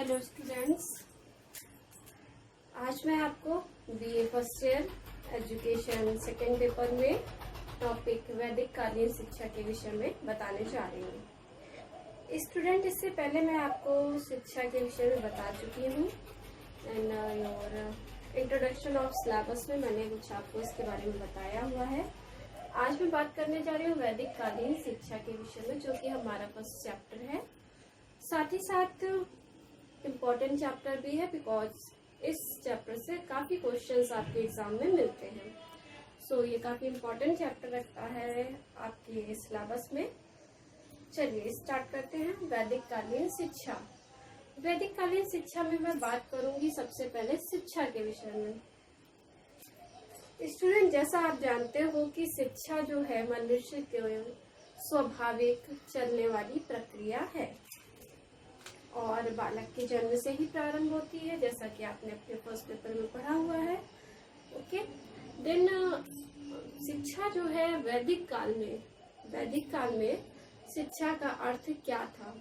Hello students, आज मैं आपको BA first year education second paper में टॉपिक वैदिक कालीन शिक्षा के विषय में बताने जा रही हूँ। स्टूडेंट, इससे पहले मैं आपको शिक्षा के विषय में बता चुकी हूँ and your introduction of syllabus में मैंने कुछ आपको इसके बारे में बताया हुआ है। आज मैं बात करने जा रही हूँ वैदिक कालीन शिक्षा के विषय में, जो कि हमारा फर्स्ट चैप्टर है। साथ ही साथ इम्पोर्टेंट चैप्टर भी है, बिकॉज इस चैप्टर से काफ़ी क्वेश्चंस आपके एग्जाम में मिलते हैं। सो ये काफ़ी इम्पोर्टेंट चैप्टर रखता है आपके सिलेबस में। चलिए स्टार्ट करते हैं। वैदिक कालीन शिक्षा। वैदिक कालीन शिक्षा में मैं बात करूंगी सबसे पहले शिक्षा के विषय में। स्टूडेंट, जैसा आप जानते हो कि शिक्षा जो है मनुष्य के स्वाभाविक चलने वाली प्रक्रिया है और बालक के जन्म से ही प्रारंभ होती है, जैसा कि आपने अपने फर्स्ट पेपर में पढ़ा हुआ है। ओके, देन शिक्षा जो है वैदिक काल में शिक्षा का अर्थ क्या था,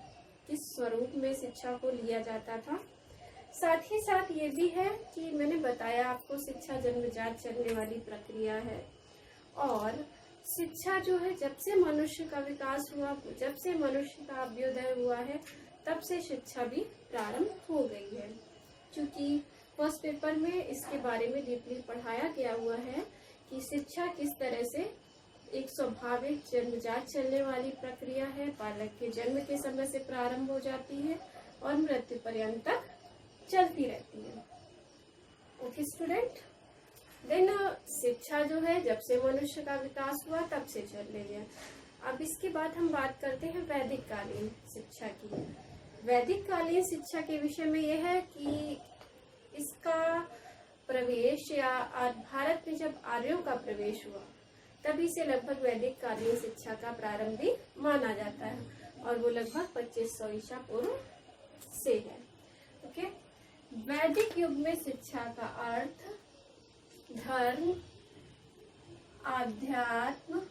किस स्वरूप में शिक्षा को लिया जाता था। साथ ही साथ ये भी है कि मैंने बताया आपको शिक्षा जन्मजात चलने वाली प्रक्रिया है और शिक्षा जो है जब से मनुष्य का विकास हुआ, जब से मनुष्य का अभ्युदय हुआ है, तब से शिक्षा भी प्रारंभ हो गई है। क्योंकि फर्स्ट पेपर में इसके बारे में डीपली पढ़ाया गया हुआ है कि शिक्षा किस तरह से एक स्वाभाविक जन्मजात चलने वाली प्रक्रिया है, बालक के जन्म के समय से प्रारंभ हो जाती है और मृत्यु पर्यंत तक चलती रहती है। ओके स्टूडेंट, देन शिक्षा जो है जब से मनुष्य का विकास हुआ तब से चल रही है। अब इसके बाद हम बात करते हैं वैदिक कालीन शिक्षा की। वैदिक कालीन शिक्षा के विषय में यह है कि इसका प्रवेश या भारत में जब आर्यों का प्रवेश हुआ तभी से लगभग वैदिक कालीन शिक्षा का प्रारंभ भी माना जाता है और वो लगभग 2500 ईसा पूर्व से है। ओके, वैदिक युग में शिक्षा का अर्थ धर्म, आध्यात्म,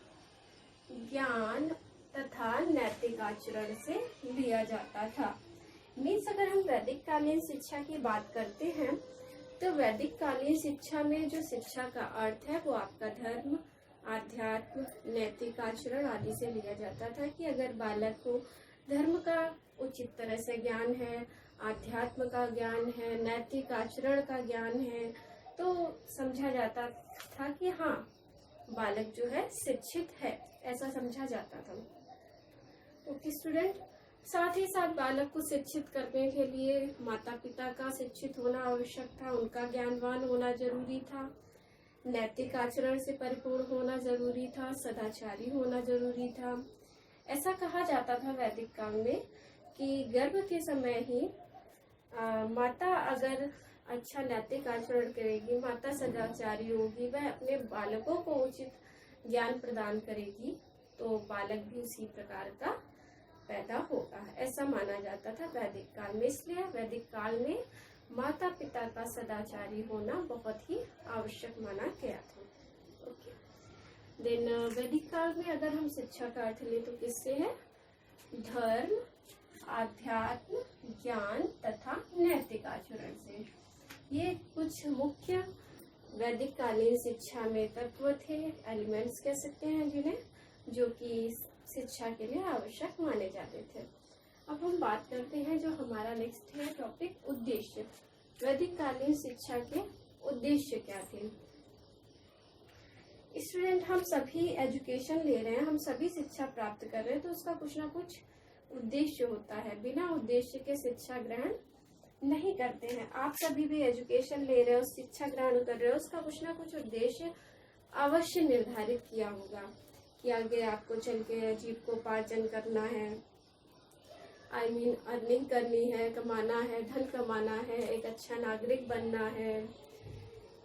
ज्ञान तथा नैतिक आचरण से लिया जाता था। मीन्स अगर हम वैदिक कालीन शिक्षा की बात करते हैं तो वैदिक कालीन शिक्षा में जो शिक्षा का अर्थ है वो आपका धर्म, आध्यात्म, नैतिक आचरण आदि से लिया जाता था कि अगर बालक को धर्म का उचित तरह से ज्ञान है, आध्यात्म का ज्ञान है, नैतिक आचरण का ज्ञान है, तो समझा जाता था कि हाँ, बालक जो है शिक्षित है, ऐसा समझा जाता था। ओके स्टूडेंट, साथ ही साथ बालक को शिक्षित करने के लिए माता पिता का शिक्षित होना आवश्यक था, उनका ज्ञानवान होना जरूरी था, नैतिक आचरण से परिपूर्ण होना जरूरी था, सदाचारी होना जरूरी था। ऐसा कहा जाता था वैदिक काल में कि गर्भ के समय ही माता अगर अच्छा नैतिक आचरण करेगी, माता सदाचारी होगी, वह अपने बालकों को उचित ज्ञान प्रदान करेगी, तो बालक भी उसी प्रकार का पैदा होगा, ऐसा माना जाता था वैदिक काल में। इसलिए वैदिक काल में माता पिता का सदाचारी होना बहुत ही आवश्यक माना गया था। ओके, देन वैदिक काल में अगर हम शिक्षा का अर्थ लें तो किससे है? धर्म, आध्यात्म, ज्ञान तथा नैतिक आचरण से। ये कुछ मुख्य वैदिक कालीन शिक्षा में तत्व थे, एलिमेंट्स कह सकते हैं जिन्हें, जो कि शिक्षा के लिए आवश्यक माने जाते थे। अब हम बात करते हैं जो हमारा नेक्स्ट है टॉपिक, उद्देश्य। वैदिक कालीन शिक्षा के उद्देश्य क्या थे? स्टूडेंट, हम सभी एजुकेशन ले रहे हैं, हम सभी शिक्षा प्राप्त कर रहे हैं, तो उसका कुछ ना कुछ उद्देश्य होता है। बिना उद्देश्य के शिक्षा ग्रहण नहीं करते हैं। आप सभी भी एजुकेशन ले रहे हो, शिक्षा ग्रहण कर रहे हो, उसका कुछ ना कुछ उद्देश्य अवश्य निर्धारित किया होगा कि आगे आपको चल के जीविकोपार्जन करना है, अर्निंग करनी है, कमाना है, धन कमाना है, एक अच्छा नागरिक बनना है,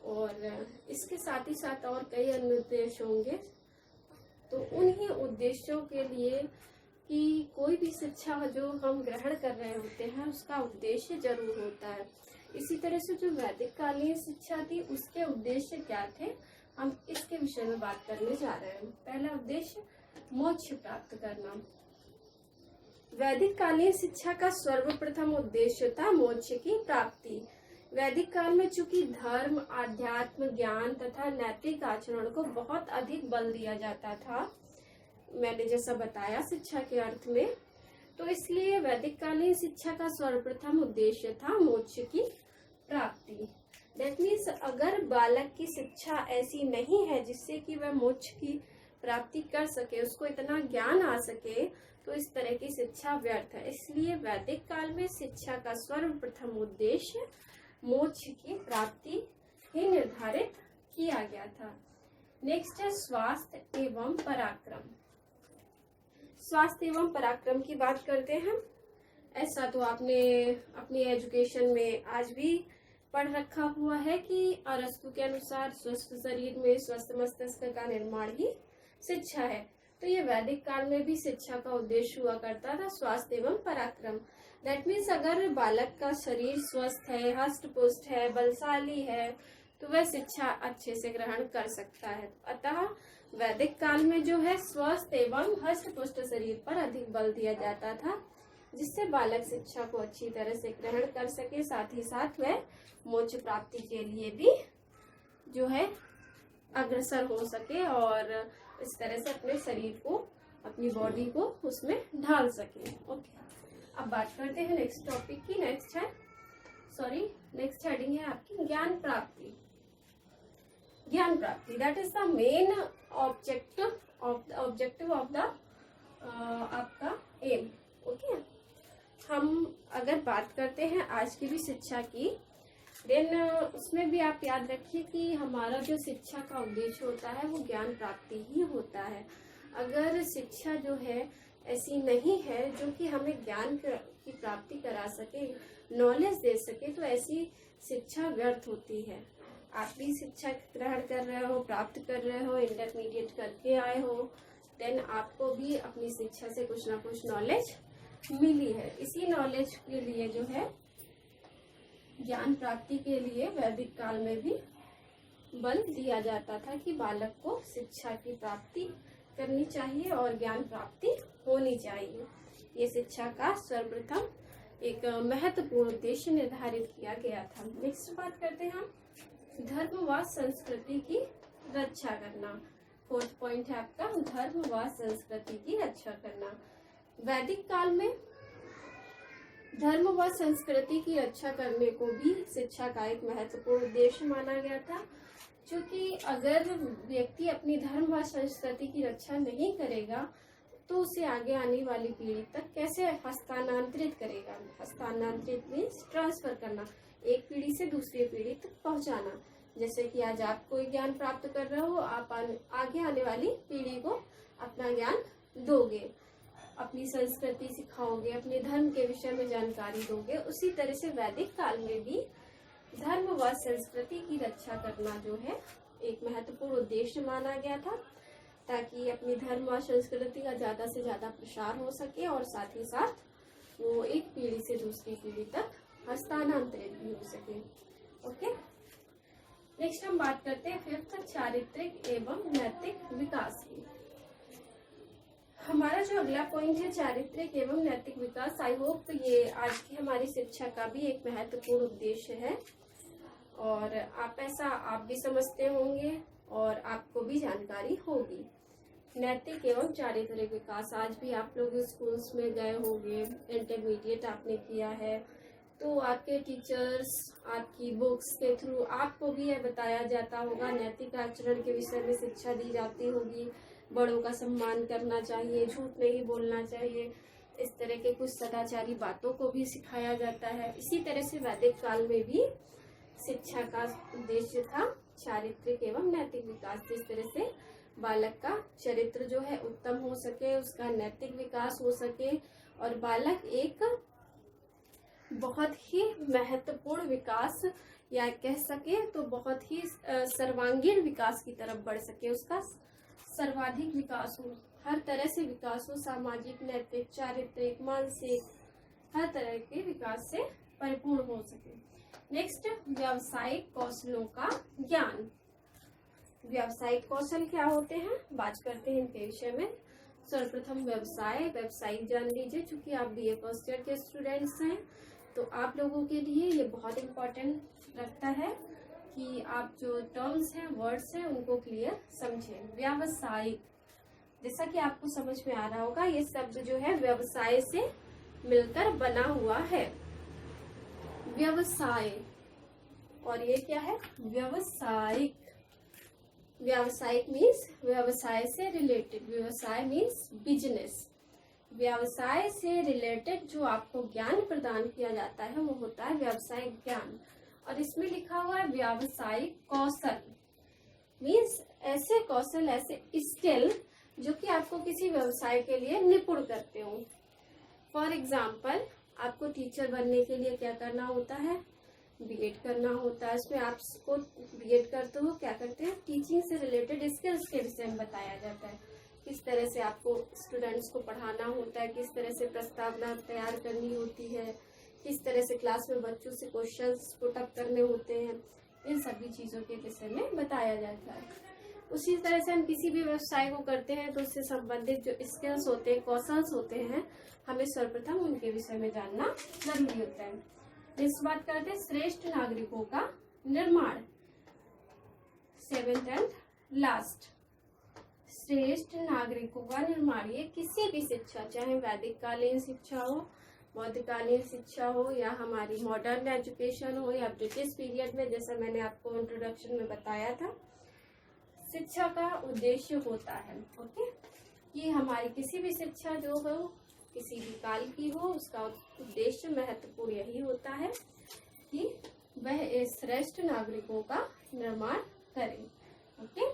और इसके साथ ही साथ और कई अन्य उद्देश्य होंगे। तो उन्हीं उद्देश्यों के लिए कि कोई भी शिक्षा जो हम ग्रहण कर रहे होते हैं उसका उद्देश्य जरूर होता है। इसी तरह से जो वैदिक कालीन शिक्षा थी उसके उद्देश्य क्या थे, हम इसके विषय में बात करने जा रहे हैं। पहला उद्देश्य मोक्ष प्राप्त करना। वैदिक कालीन शिक्षा का सर्वप्रथम उद्देश्य था मोक्ष की प्राप्ति। वैदिक काल में चूंकि धर्म, आध्यात्म, ज्ञान तथा नैतिक आचरण को बहुत अधिक बल दिया जाता था, मैंने जैसा बताया शिक्षा के अर्थ में, तो इसलिए वैदिक कालीन शिक्षा का सर्वप्रथम उद्देश्य था मोक्ष की प्राप्ति। दैट मीन्स अगर बालक की शिक्षा ऐसी नहीं है जिससे कि वह मोक्ष की प्राप्ति कर सके, उसको इतना ज्ञान आ सके, तो इस तरह की शिक्षा व्यर्थ है। इसलिए वैदिक काल में शिक्षा का सर्वप्रथम उद्देश्य मोक्ष की प्राप्ति ही निर्धारित किया गया था। नेक्स्ट है स्वास्थ्य एवं पराक्रम। स्वास्थ्य एवं पराक्रम की बात करते हैं। ऐसा तो आपने अपनी एजुकेशन में आज भी पढ़ रखा हुआ है कि अरस्तु के अनुसार स्वस्थ शरीर में स्वस्थ मस्तिष्क का निर्माण ही शिक्षा है। तो ये वैदिक काल में भी शिक्षा का उद्देश्य हुआ करता था, स्वास्थ्य एवं पराक्रम। दैट मीन्स अगर बालक का शरीर स्वस्थ है, हष्ट पुष्ट है, बलशाली है, तो वह शिक्षा अच्छे से ग्रहण कर सकता है। अतः वैदिक काल में जो है स्वस्थ एवं हष्ट पुष्ट शरीर पर अधिक बल दिया जाता था, जिससे बालक शिक्षा को अच्छी तरह से ग्रहण कर सके, साथ ही साथ वह मोक्ष प्राप्ति के लिए भी जो है अग्रसर हो सके और इस तरह से अपने शरीर को, अपनी बॉडी को उसमें ढाल सके। ओके, अब बात करते हैं नेक्स्ट टॉपिक की। नेक्स्ट हेडिंग है आपकी ज्ञान प्राप्ति। ज्ञान प्राप्ति that is the main objective of the आपका एम। ओके, हम अगर बात करते हैं आज की भी शिक्षा की, देन उसमें भी आप याद रखिए कि हमारा जो शिक्षा का उद्देश्य होता है वो ज्ञान प्राप्ति ही होता है। अगर शिक्षा जो है ऐसी नहीं है जो कि हमें ज्ञान की प्राप्ति करा सके, नॉलेज दे सके, तो ऐसी शिक्षा व्यर्थ होती है। आप भी शिक्षा ग्रहण कर रहे हो, प्राप्त कर रहे हो, इंटरमीडिएट करके आए हो, देन आपको भी अपनी शिक्षा से कुछ ना कुछ नॉलेज मिली है। इसी नॉलेज के लिए जो है ज्ञान प्राप्ति के लिए वैदिक काल में भी बल दिया जाता था कि बालक को शिक्षा की प्राप्ति करनी चाहिए और ज्ञान प्राप्ति होनी चाहिए। ये शिक्षा का सर्वप्रथम एक महत्वपूर्ण उद्देश्य निर्धारित किया गया था। नेक्स्ट बात करते हैं हम धर्म व संस्कृति की रक्षा करना। फोर्थ पॉइंट है आपका धर्म व संस्कृति की रक्षा करना। वैदिक काल में धर्म व संस्कृति की रक्षा करने को भी शिक्षा का एक महत्वपूर्ण उद्देश्य माना गया था, क्योंकि अगर व्यक्ति अपनी धर्म व संस्कृति की रक्षा नहीं करेगा तो उसे आगे आने वाली पीढ़ी तक कैसे हस्तांतरित करेगा। हस्तांतरित मीन्स ट्रांसफर करना, एक पीढ़ी से दूसरी पीढ़ी तक पहुंचाना। जैसे कि आज आप कोई ज्ञान प्राप्त कर रहे हो, आप आगे आने वाली पीढ़ी को अपना ज्ञान दोगे, अपनी संस्कृति सिखाओगे, अपने धर्म के विषय में जानकारी दोगे। उसी तरह से वैदिक काल में भी धर्म व संस्कृति की रक्षा करना जो है एक महत्वपूर्ण उद्देश्य माना गया था, ताकि अपनी धर्म व संस्कृति का ज्यादा से ज्यादा प्रसार हो सके और साथ ही साथ वो एक पीढ़ी से दूसरी पीढ़ी तक हस्तांतरित भी हो सके। ओके, नेक्स्ट हम बात करते हैं फिफ्थ चारित्रिक एवं नैतिक विकास की। हमारा जो अगला पॉइंट है चारित्रिक एवं नैतिक विकास। आई होप ये आज की हमारी शिक्षा का भी एक महत्वपूर्ण उद्देश्य है और आप भी समझते होंगे और आपको भी जानकारी होगी। नैतिक एवं चारित्रिक विकास, आज भी आप लोग स्कूल्स में गए होंगे, इंटरमीडिएट आपने किया है, तो आपके टीचर्स, आपकी बुक्स के थ्रू आपको भी यह बताया जाता होगा, नैतिक आचरण के विषय में शिक्षा दी जाती होगी। बड़ों का सम्मान करना चाहिए, झूठ नहीं बोलना चाहिए, इस तरह के कुछ सदाचारी बातों को भी सिखाया जाता है। इसी तरह से वैदिक काल में भी शिक्षा का उद्देश्य था चारित्रिक एवं नैतिक विकास। जिस तरह से बालक का चरित्र जो है उत्तम हो सके, उसका नैतिक विकास हो सके और बालक एक बहुत ही महत्वपूर्ण विकास या कह सके तो बहुत ही सर्वांगीण विकास की तरफ बढ़ सके, उसका सर्वाधिक विकास हो, हर तरह से विकास हो, सामाजिक, नैतिक, चारित्रिक, मानसिक, हर तरह के विकास से परिपूर्ण हो सके। नेक्स्ट, व्यावसायिक कौशलों का ज्ञान। व्यावसायिक कौशल क्या होते हैं, बात करते हैं इनके विषय में। सर्वप्रथम व्यवसाय, व्यावसायिक जान लीजिए। चूंकि आप बीए फर्स्ट ईयर के स्टूडेंट्स हैं तो आप लोगों के लिए ये बहुत इम्पोर्टेंट रखता है कि आप जो टर्म्स हैं, वर्ड्स हैं, उनको क्लियर समझें। व्यावसायिक, जैसा कि आपको समझ में आ रहा होगा, ये शब्द जो है व्यवसाय से मिलकर बना हुआ है। व्यवसाय, और ये क्या है? व्यवसायिक। व्यावसायिक मीन्स व्यवसाय से रिलेटेड, व्यवसाय मीन्स बिजनेस। व्यवसाय से रिलेटेड जो आपको ज्ञान प्रदान किया जाता है वो होता है व्यावसायिक ज्ञान। और इसमें लिखा हुआ है व्यावसायिक कौशल, मीन्स ऐसे कौशल, ऐसे स्किल जो कि आपको किसी व्यवसाय के लिए निपुण करते हो। फॉर एग्जाम्पल, आपको टीचर बनने के लिए क्या करना होता है? बीएड करना होता है। इसमें आपको बीएड करते हो क्या करते हैं? टीचिंग से रिलेटेड स्किल्स के विषय में बताया जाता है। किस तरह से आपको स्टूडेंट्स को पढ़ाना होता है, किस तरह से प्रस्तावना तैयार करनी होती है, किस तरह से क्लास में बच्चों से क्वेश्चंस पुट अप करने होते हैं, इन सभी चीजों के विषय में बताया जाता है। उसी तरह से हम किसी भी व्यवसाय को करते हैं तो उससे संबंधित जो स्किल्स होते हैं, कौशल्स होते हैं, हमें सर्वप्रथम उनके विषय में जानना जरूरी होता है। नेक्स्ट बात करते हैं श्रेष्ठ नागरिकों का निर्माण। 7th एंड लास्ट, श्रेष्ठ नागरिकों का निर्माण। ये किसी भी शिक्षा, चाहे वैदिक कालीन शिक्षा हो, मध्यकालीन शिक्षा हो, या हमारी मॉडर्न एजुकेशन हो, या ब्रिटिश पीरियड में, जैसा मैंने आपको इंट्रोडक्शन में बताया था, शिक्षा का उद्देश्य होता है ओके, कि हमारी किसी भी शिक्षा जो हो, किसी भी काल की हो, उसका उद्देश्य महत्वपूर्ण यही होता है कि वह श्रेष्ठ नागरिकों का निर्माण करें। ओके,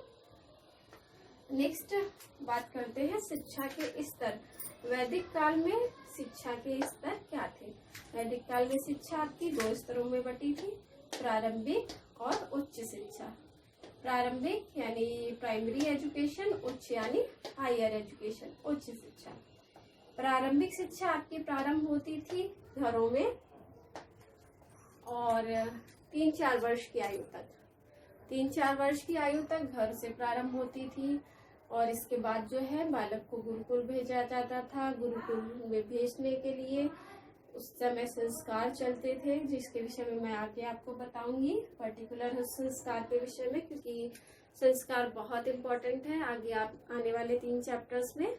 नेक्स्ट बात करते हैं शिक्षा के स्तर। वैदिक काल में शिक्षा के स्तर क्या थे? वैदिक काल में शिक्षा आपकी 2 स्तरों में बटी थी, प्रारंभिक और उच्च शिक्षा। प्रारंभिक यानी प्राइमरी एजुकेशन, उच्च यानी हायर एजुकेशन, उच्च शिक्षा। प्रारंभिक शिक्षा आपकी प्रारंभ होती थी घरों में और 3-4 वर्ष की आयु तक, 3-4 वर्ष की आयु तक घर से प्रारंभ होती थी। और इसके बाद जो है बालक को गुरुकुल भेजा जाता था। गुरुकुल में भेजने के लिए उस समय संस्कार चलते थे, जिसके विषय में मैं आगे आपको बताऊंगी पर्टिकुलर संस्कार के विषय में, क्योंकि संस्कार बहुत इम्पोर्टेंट है। आगे आप आने वाले 3 चैप्टर्स में,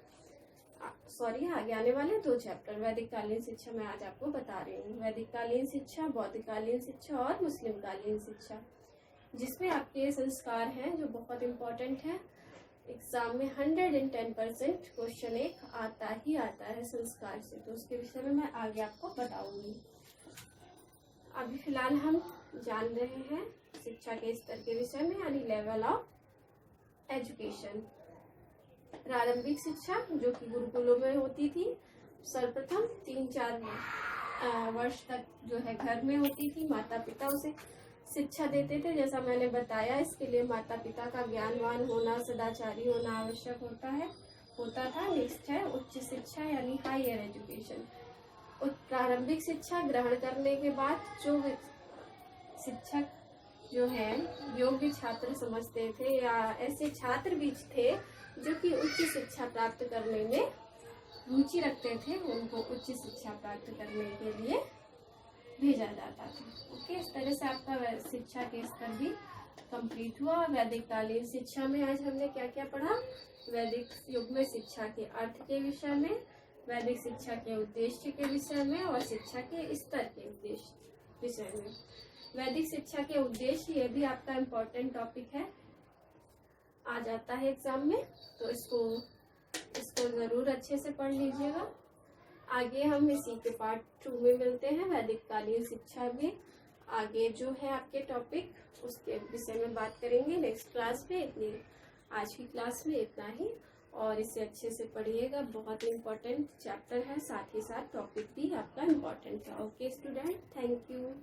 आगे आने वाले 2 चैप्टर वैदिक कालीन शिक्षा में आज आपको बता रही हूँ। वैदिक कालीन शिक्षा, बौद्ध कालीन शिक्षा और मुस्लिम कालीन शिक्षा, जिसमें आपके संस्कार हैं जो बहुत इम्पोर्टेंट है। एग्जाम में 110% क्वेश्चन एक आता ही आता है संस्कार से, तो उसके विषय में मैं आगे आपको बताऊंगी। अभी फिलहाल हम जान रहे हैं शिक्षा के स्तर के विषय में, यानी लेवल ऑफ एजुकेशन। प्रारंभिक शिक्षा जो कि गुरुकुलों में होती थी, सर्वप्रथम 3-4 वर्ष तक जो है घर में होती थी। माता पिता उसे शिक्षा देते थे, जैसा मैंने बताया। इसके लिए माता पिता का ज्ञानवान होना, सदाचारी होना आवश्यक होता था। नेक्स्ट है उच्च शिक्षा यानी हायर एजुकेशन। प्रारंभिक शिक्षा ग्रहण करने के बाद जो शिक्षक जो है योग्य छात्र समझते थे, या ऐसे छात्र भी थे जो कि उच्च शिक्षा प्राप्त करने में रुचि रखते थे, उनको उच्च शिक्षा प्राप्त करने के लिए भेजा जाता था। ओके, इस तरह से आपका शिक्षा के स्तर भी कंप्लीट हुआ। वैदिक कालीन शिक्षा में आज हमने क्या क्या पढ़ा? वैदिक युग में शिक्षा के अर्थ के विषय में, वैदिक शिक्षा के उद्देश्य के विषय में, और शिक्षा के स्तर के उद्देश्य विषय में। वैदिक शिक्षा के उद्देश्य, ये भी आपका इम्पोर्टेंट टॉपिक है, आ जाता है एग्जाम में, तो इसको जरूर अच्छे से पढ़ लीजिएगा। आगे हम इसी के पार्ट 2 में मिलते हैं। वैदिक कालीन शिक्षा में आगे जो है आपके टॉपिक, उसके विषय में बात करेंगे नेक्स्ट क्लास में। आज की क्लास में इतना ही, और इसे अच्छे से पढ़िएगा, बहुत इम्पोर्टेंट चैप्टर है, साथ ही साथ टॉपिक भी आपका इम्पोर्टेंट है। Okay student, thank you.